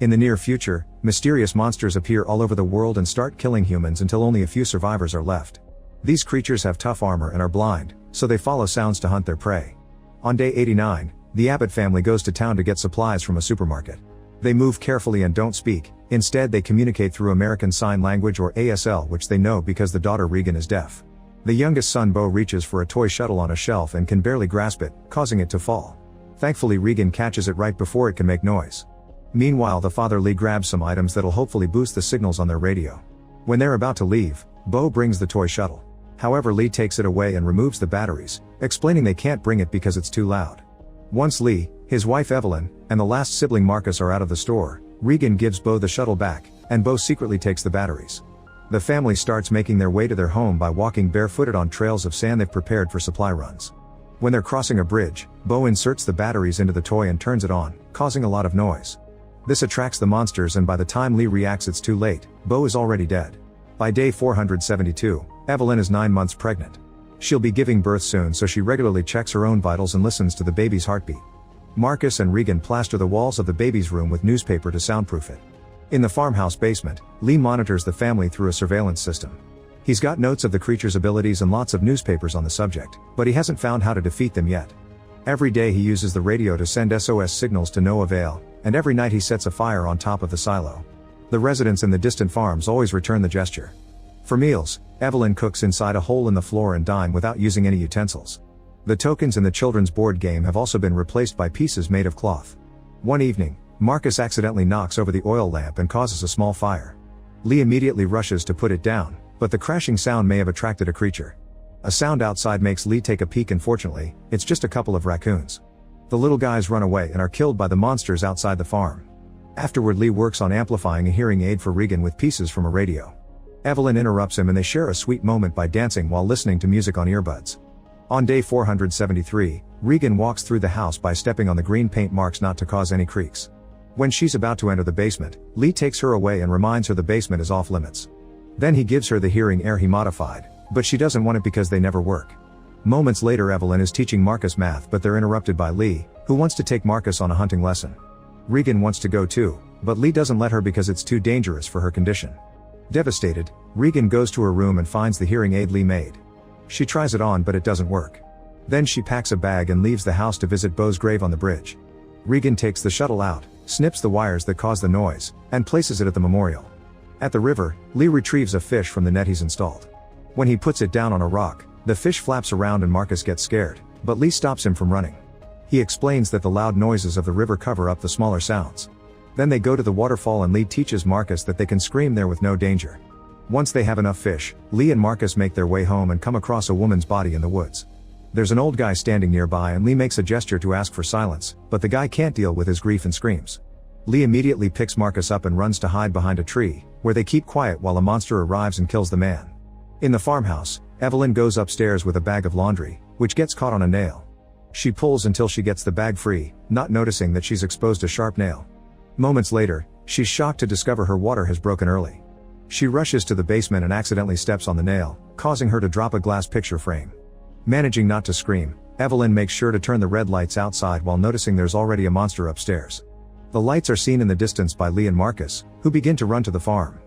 In the near future, mysterious monsters appear all over the world and start killing humans until only a few survivors are left. These creatures have tough armor and are blind, so they follow sounds to hunt their prey. On day 89, the Abbott family goes to town to get supplies from a supermarket. They move carefully and don't speak, instead they communicate through American Sign Language or ASL, which they know because the daughter Regan is deaf. The youngest son Bo reaches for a toy shuttle on a shelf and can barely grasp it, causing it to fall. Thankfully Regan catches it right before it can make noise. Meanwhile the father Lee grabs some items that'll hopefully boost the signals on their radio. When they're about to leave, Bo brings the toy shuttle. However, Lee takes it away and removes the batteries, explaining they can't bring it because it's too loud. Once Lee, his wife Evelyn, and the last sibling Marcus are out of the store, Regan gives Bo the shuttle back, and Bo secretly takes the batteries. The family starts making their way to their home by walking barefooted on trails of sand they've prepared for supply runs. When they're crossing a bridge, Bo inserts the batteries into the toy and turns it on, causing a lot of noise. This attracts the monsters, and by the time Lee reacts it's too late. Bo is already dead. By day 472, Evelyn is 9 months pregnant. She'll be giving birth soon, so she regularly checks her own vitals and listens to the baby's heartbeat. Marcus and Regan plaster the walls of the baby's room with newspaper to soundproof it. In the farmhouse basement, Lee monitors the family through a surveillance system. He's got notes of the creature's abilities and lots of newspapers on the subject, but he hasn't found how to defeat them yet. Every day he uses the radio to send SOS signals to no avail, and every night he sets a fire on top of the silo. The residents in the distant farms always return the gesture. For meals, Evelyn cooks inside a hole in the floor and dine without using any utensils. The tokens in the children's board game have also been replaced by pieces made of cloth. One evening, Marcus accidentally knocks over the oil lamp and causes a small fire. Lee immediately rushes to put it down, but the crashing sound may have attracted a creature. A sound outside makes Lee take a peek, and fortunately, it's just a couple of raccoons. The little guys run away and are killed by the monsters outside the farm. Afterward, Lee works on amplifying a hearing aid for Regan with pieces from a radio. Evelyn interrupts him and they share a sweet moment by dancing while listening to music on earbuds. On day 473, Regan walks through the house by stepping on the green paint marks not to cause any creaks. When she's about to enter the basement, Lee takes her away and reminds her the basement is off limits. Then he gives her the hearing aid he modified, but she doesn't want it because they never work. Moments later, Evelyn is teaching Marcus math, but they're interrupted by Lee, who wants to take Marcus on a hunting lesson. Regan wants to go too, but Lee doesn't let her because it's too dangerous for her condition. Devastated, Regan goes to her room and finds the hearing aid Lee made. She tries it on, but it doesn't work. Then she packs a bag and leaves the house to visit Bo's grave on the bridge. Regan takes the shuttle out, snips the wires that cause the noise, and places it at the memorial. At the river, Lee retrieves a fish from the net he's installed. When he puts it down on a rock, the fish flaps around and Marcus gets scared, but Lee stops him from running. He explains that the loud noises of the river cover up the smaller sounds. Then they go to the waterfall and Lee teaches Marcus that they can scream there with no danger. Once they have enough fish, Lee and Marcus make their way home and come across a woman's body in the woods. There's an old guy standing nearby and Lee makes a gesture to ask for silence, but the guy can't deal with his grief and screams. Lee immediately picks Marcus up and runs to hide behind a tree, where they keep quiet while a monster arrives and kills the man. In the farmhouse, Evelyn goes upstairs with a bag of laundry, which gets caught on a nail. She pulls until she gets the bag free, not noticing that she's exposed a sharp nail. Moments later, she's shocked to discover her water has broken early. She rushes to the basement and accidentally steps on the nail, causing her to drop a glass picture frame. Managing not to scream, Evelyn makes sure to turn the red lights outside while noticing there's already a monster upstairs. The lights are seen in the distance by Lee and Marcus, who begin to run to the farm.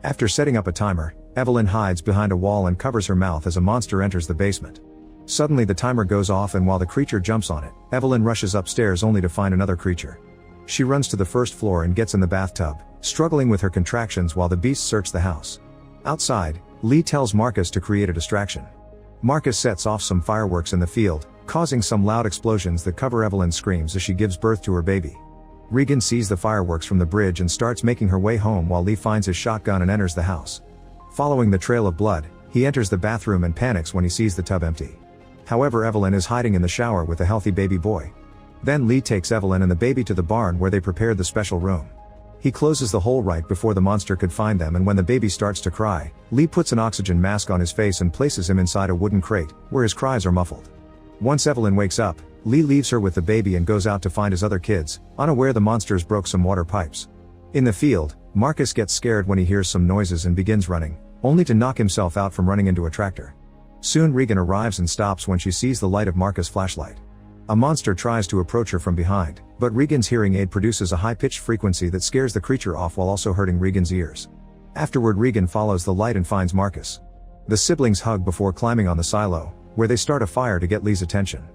After setting up a timer, Evelyn hides behind a wall and covers her mouth as a monster enters the basement. Suddenly the timer goes off, and while the creature jumps on it, Evelyn rushes upstairs only to find another creature. She runs to the first floor and gets in the bathtub, struggling with her contractions while the beasts search the house. Outside, Lee tells Marcus to create a distraction. Marcus sets off some fireworks in the field, causing some loud explosions that cover Evelyn's screams as she gives birth to her baby. Regan sees the fireworks from the bridge and starts making her way home while Lee finds his shotgun and enters the house. Following the trail of blood, he enters the bathroom and panics when he sees the tub empty. However, Evelyn is hiding in the shower with a healthy baby boy. Then Lee takes Evelyn and the baby to the barn where they prepared the special room. He closes the hole right before the monster could find them, and when the baby starts to cry, Lee puts an oxygen mask on his face and places him inside a wooden crate, where his cries are muffled. Once Evelyn wakes up, Lee leaves her with the baby and goes out to find his other kids, unaware the monsters broke some water pipes. In the field, Marcus gets scared when he hears some noises and begins running, only to knock himself out from running into a tractor. Soon Regan arrives and stops when she sees the light of Marcus' flashlight. A monster tries to approach her from behind, but Regan's hearing aid produces a high-pitched frequency that scares the creature off while also hurting Regan's ears. Afterward, Regan follows the light and finds Marcus. The siblings hug before climbing on the silo, where they start a fire to get Lee's attention.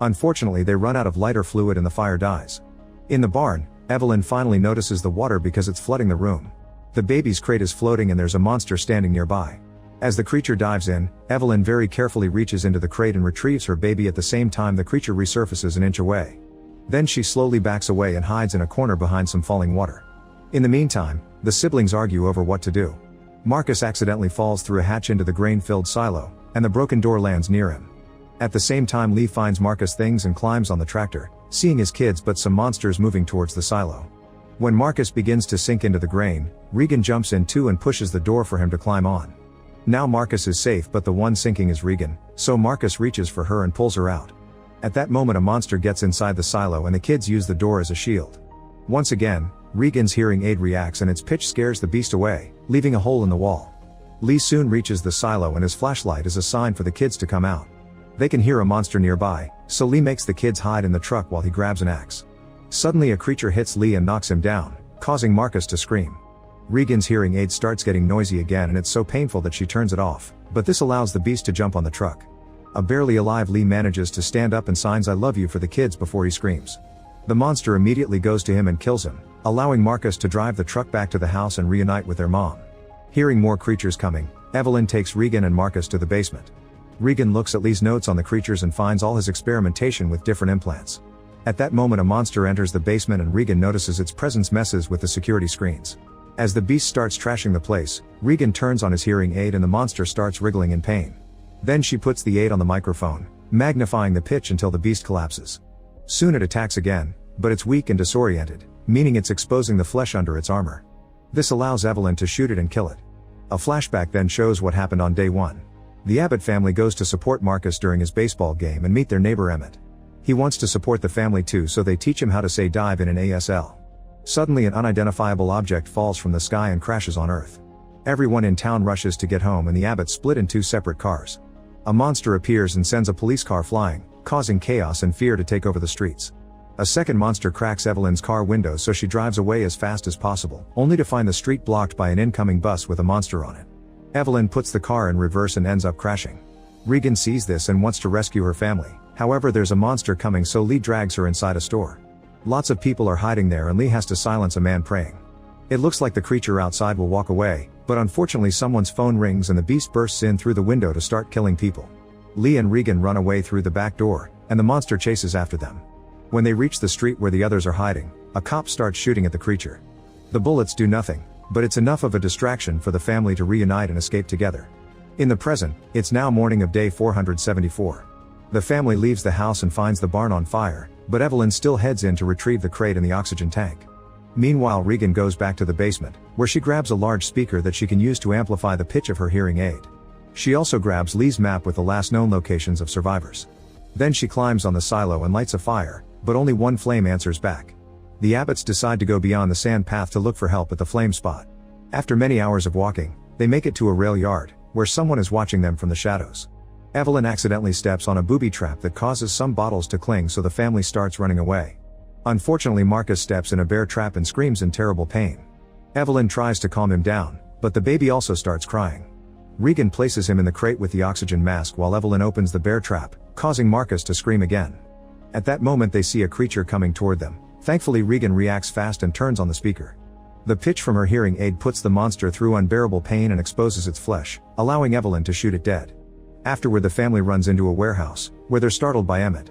Unfortunately, they run out of lighter fluid and the fire dies. In the barn, Evelyn finally notices the water because it's flooding the room. The baby's crate is floating and there's a monster standing nearby. As the creature dives in, Evelyn very carefully reaches into the crate and retrieves her baby. At the same time, the creature resurfaces an inch away. Then she slowly backs away and hides in a corner behind some falling water. In the meantime, the siblings argue over what to do. Marcus accidentally falls through a hatch into the grain-filled silo, and the broken door lands near him. At the same time, Lee finds Marcus' things and climbs on the tractor, seeing his kids but some monsters moving towards the silo. When Marcus begins to sink into the grain, Regan jumps in too and pushes the door for him to climb on. Now Marcus is safe, but the one sinking is Regan, so Marcus reaches for her and pulls her out. At that moment, a monster gets inside the silo and the kids use the door as a shield. Once again, Regan's hearing aid reacts and its pitch scares the beast away, leaving a hole in the wall. Lee soon reaches the silo and his flashlight is a sign for the kids to come out. They can hear a monster nearby, so Lee makes the kids hide in the truck while he grabs an axe. Suddenly a creature hits Lee and knocks him down, causing Marcus to scream. Regan's hearing aid starts getting noisy again and it's so painful that she turns it off, but this allows the beast to jump on the truck. A barely alive Lee manages to stand up and signs "I love you" for the kids before he screams. The monster immediately goes to him and kills him, allowing Marcus to drive the truck back to the house and reunite with their mom. Hearing more creatures coming, Evelyn takes Regan and Marcus to the basement. Regan looks at Lee's notes on the creatures and finds all his experimentation with different implants. At that moment, a monster enters the basement and Regan notices its presence messes with the security screens. As the beast starts trashing the place, Regan turns on his hearing aid and the monster starts wriggling in pain. Then she puts the aid on the microphone, magnifying the pitch until the beast collapses. Soon it attacks again, but it's weak and disoriented, meaning it's exposing the flesh under its armor. This allows Evelyn to shoot it and kill it. A flashback then shows what happened on day 1. The Abbott family goes to support Marcus during his baseball game and meet their neighbor Emmett. He wants to support the family too, so they teach him how to say dive in an ASL. Suddenly an unidentifiable object falls from the sky and crashes on Earth. Everyone in town rushes to get home and the Abbotts split in 2 separate cars. A monster appears and sends a police car flying, causing chaos and fear to take over the streets. A second monster cracks Evelyn's car window so she drives away as fast as possible, only to find the street blocked by an incoming bus with a monster on it. Evelyn puts the car in reverse and ends up crashing. Regan sees this and wants to rescue her family, however there's a monster coming so Lee drags her inside a store. Lots of people are hiding there and Lee has to silence a man praying. It looks like the creature outside will walk away, but unfortunately someone's phone rings and the beast bursts in through the window to start killing people. Lee and Regan run away through the back door, and the monster chases after them. When they reach the street where the others are hiding, a cop starts shooting at the creature. The bullets do nothing, but it's enough of a distraction for the family to reunite and escape together. In the present, it's now morning of day 474. The family leaves the house and finds the barn on fire, but Evelyn still heads in to retrieve the crate and the oxygen tank. Meanwhile, Regan goes back to the basement, where she grabs a large speaker that she can use to amplify the pitch of her hearing aid. She also grabs Lee's map with the last known locations of survivors. Then she climbs on the silo and lights a fire, but only one flame answers back. The Abbotts decide to go beyond the sand path to look for help at the flame spot. After many hours of walking, they make it to a rail yard, where someone is watching them from the shadows. Evelyn accidentally steps on a booby trap that causes some bottles to cling, so the family starts running away. Unfortunately, Marcus steps in a bear trap and screams in terrible pain. Evelyn tries to calm him down, but the baby also starts crying. Regan places him in the crate with the oxygen mask while Evelyn opens the bear trap, causing Marcus to scream again. At that moment they see a creature coming toward them. Thankfully, Regan reacts fast and turns on the speaker. The pitch from her hearing aid puts the monster through unbearable pain and exposes its flesh, allowing Evelyn to shoot it dead. Afterward, the family runs into a warehouse, where they're startled by Emmett.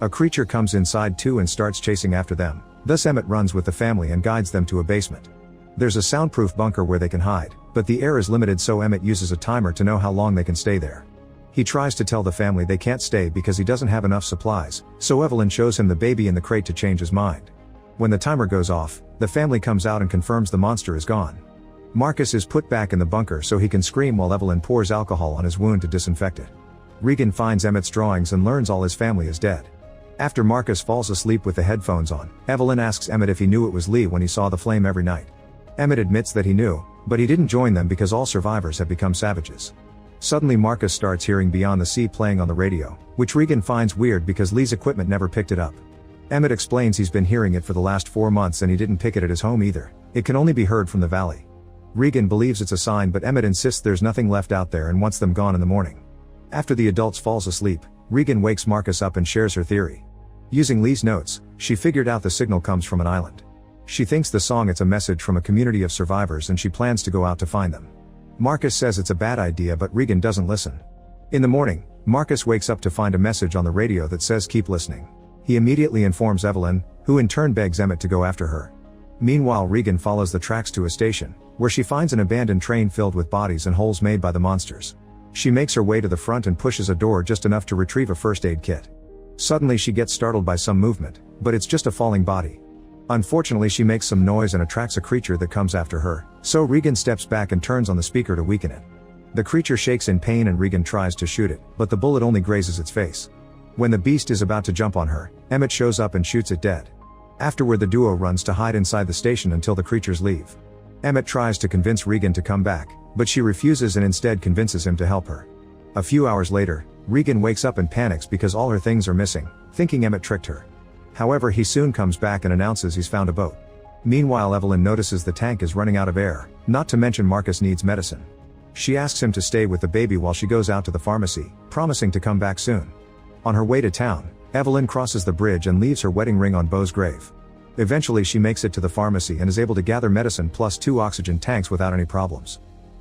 A creature comes inside too and starts chasing after them, thus Emmett runs with the family and guides them to a basement. There's a soundproof bunker where they can hide, but the air is limited, so Emmett uses a timer to know how long they can stay there. He tries to tell the family they can't stay because he doesn't have enough supplies, so Evelyn shows him the baby in the crate to change his mind. When the timer goes off, the family comes out and confirms the monster is gone. Marcus is put back in the bunker so he can scream while Evelyn pours alcohol on his wound to disinfect it. Regan finds Emmett's drawings and learns all his family is dead. After Marcus falls asleep with the headphones on, Evelyn asks Emmett if he knew it was Lee when he saw the flame every night. Emmett admits that he knew, but he didn't join them because all survivors have become savages. Suddenly Marcus starts hearing Beyond the Sea playing on the radio, which Regan finds weird because Lee's equipment never picked it up. Emmett explains he's been hearing it for the last 4 months and he didn't pick it at his home either. It can only be heard from the valley. Regan believes it's a sign, but Emmett insists there's nothing left out there and wants them gone in the morning. After the adults falls asleep, Regan wakes Marcus up and shares her theory. Using Lee's notes, she figured out the signal comes from an island. She thinks the song it's a message from a community of survivors and she plans to go out to find them. Marcus says it's a bad idea, but Regan doesn't listen. In the morning, Marcus wakes up to find a message on the radio that says keep listening. He immediately informs Evelyn, who in turn begs Emmett to go after her. Meanwhile, Regan follows the tracks to a station, where she finds an abandoned train filled with bodies and holes made by the monsters. She makes her way to the front and pushes a door just enough to retrieve a first aid kit. Suddenly she gets startled by some movement, but it's just a falling body. Unfortunately, she makes some noise and attracts a creature that comes after her, so Regan steps back and turns on the speaker to weaken it. The creature shakes in pain and Regan tries to shoot it, but the bullet only grazes its face. When the beast is about to jump on her, Emmett shows up and shoots it dead. Afterward, the duo runs to hide inside the station until the creatures leave. Emmett tries to convince Regan to come back, but she refuses and instead convinces him to help her. A few hours later, Regan wakes up and panics because all her things are missing, thinking Emmett tricked her. However, he soon comes back and announces he's found a boat. Meanwhile, Evelyn notices the tank is running out of air, not to mention Marcus needs medicine. She asks him to stay with the baby while she goes out to the pharmacy, promising to come back soon. On her way to town, Evelyn crosses the bridge and leaves her wedding ring on Beau's grave. Eventually she makes it to the pharmacy and is able to gather medicine plus 2 oxygen tanks without any problems.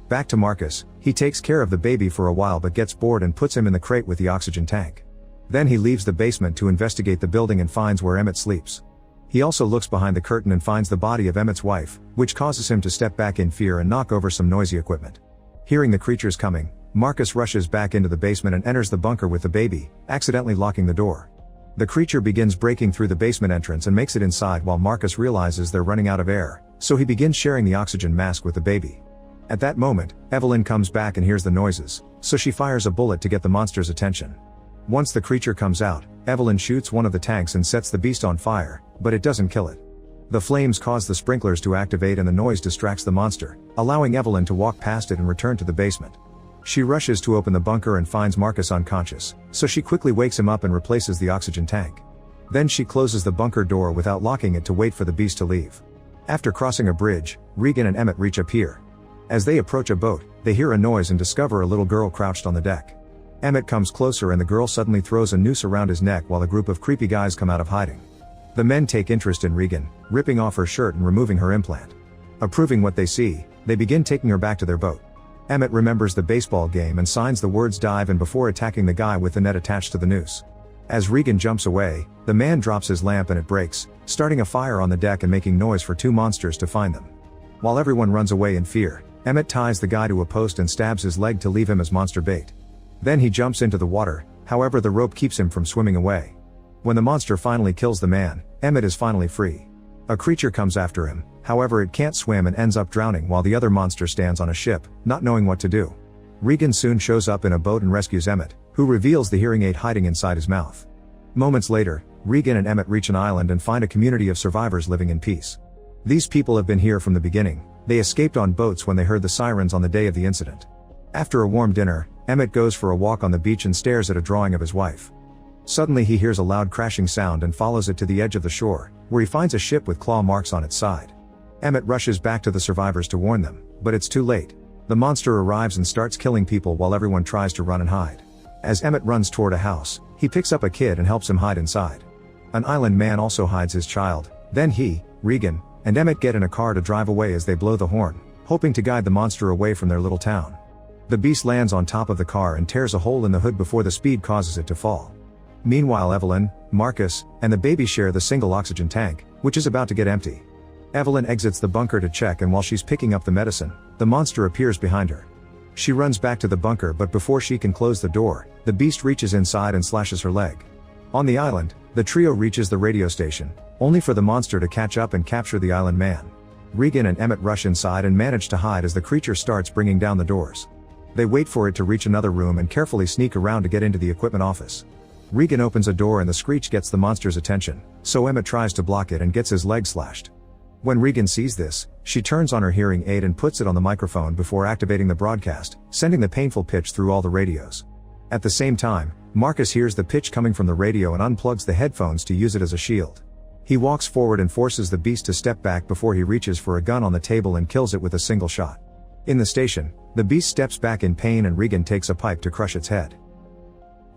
Back to Marcus, he takes care of the baby for a while but gets bored and puts him in the crate with the oxygen tank. Then he leaves the basement to investigate the building and finds where Emmett sleeps. He also looks behind the curtain and finds the body of Emmett's wife, which causes him to step back in fear and knock over some noisy equipment. Hearing the creatures coming, Marcus rushes back into the basement and enters the bunker with the baby, accidentally locking the door. The creature begins breaking through the basement entrance and makes it inside while Marcus realizes they're running out of air, so he begins sharing the oxygen mask with the baby. At that moment, Evelyn comes back and hears the noises, so she fires a bullet to get the monster's attention. Once the creature comes out, Evelyn shoots one of the tanks and sets the beast on fire, but it doesn't kill it. The flames cause the sprinklers to activate and the noise distracts the monster, allowing Evelyn to walk past it and return to the basement. She rushes to open the bunker and finds Marcus unconscious, so she quickly wakes him up and replaces the oxygen tank. Then she closes the bunker door without locking it to wait for the beast to leave. After crossing a bridge, Regan and Emmett reach a pier. As they approach a boat, they hear a noise and discover a little girl crouched on the deck. Emmett comes closer and the girl suddenly throws a noose around his neck while a group of creepy guys come out of hiding. The men take interest in Regan, ripping off her shirt and removing her implant. Approving what they see, they begin taking her back to their boat. Emmett remembers the baseball game and signs the words dive and before attacking the guy with the net attached to the noose. As Regan jumps away, the man drops his lamp and it breaks, starting a fire on the deck and making noise for 2 monsters to find them. While everyone runs away in fear, Emmett ties the guy to a post and stabs his leg to leave him as monster bait. Then he jumps into the water, however the rope keeps him from swimming away. When the monster finally kills the man, Emmett is finally free. A creature comes after him, however it can't swim and ends up drowning while the other monster stands on a ship, not knowing what to do. Regan soon shows up in a boat and rescues Emmett, who reveals the hearing aid hiding inside his mouth. Moments later, Regan and Emmett reach an island and find a community of survivors living in peace. These people have been here from the beginning. They escaped on boats when they heard the sirens on the day of the incident. After a warm dinner, Emmett goes for a walk on the beach and stares at a drawing of his wife. Suddenly he hears a loud crashing sound and follows it to the edge of the shore, where he finds a ship with claw marks on its side. Emmett rushes back to the survivors to warn them, but it's too late. The monster arrives and starts killing people while everyone tries to run and hide. As Emmett runs toward a house, he picks up a kid and helps him hide inside. An island man also hides his child, then he, Regan, and Emmett get in a car to drive away as they blow the horn, hoping to guide the monster away from their little town. The beast lands on top of the car and tears a hole in the hood before the speed causes it to fall. Meanwhile, Evelyn, Marcus, and the baby share the single oxygen tank, which is about to get empty. Evelyn exits the bunker to check, and while she's picking up the medicine, the monster appears behind her. She runs back to the bunker, but before she can close the door, the beast reaches inside and slashes her leg. On the island, the trio reaches the radio station, only for the monster to catch up and capture the island man. Regan and Emmett rush inside and manage to hide as the creature starts bringing down the doors. They wait for it to reach another room and carefully sneak around to get into the equipment office. Regan opens a door and the screech gets the monster's attention, so Emmett tries to block it and gets his leg slashed. When Regan sees this, she turns on her hearing aid and puts it on the microphone before activating the broadcast, sending the painful pitch through all the radios. At the same time, Marcus hears the pitch coming from the radio and unplugs the headphones to use it as a shield. He walks forward and forces the beast to step back before he reaches for a gun on the table and kills it with a single shot. In the station, the beast steps back in pain and Regan takes a pipe to crush its head.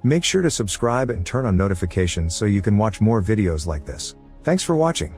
Make sure to subscribe and turn on notifications so you can watch more videos like this. Thanks for watching.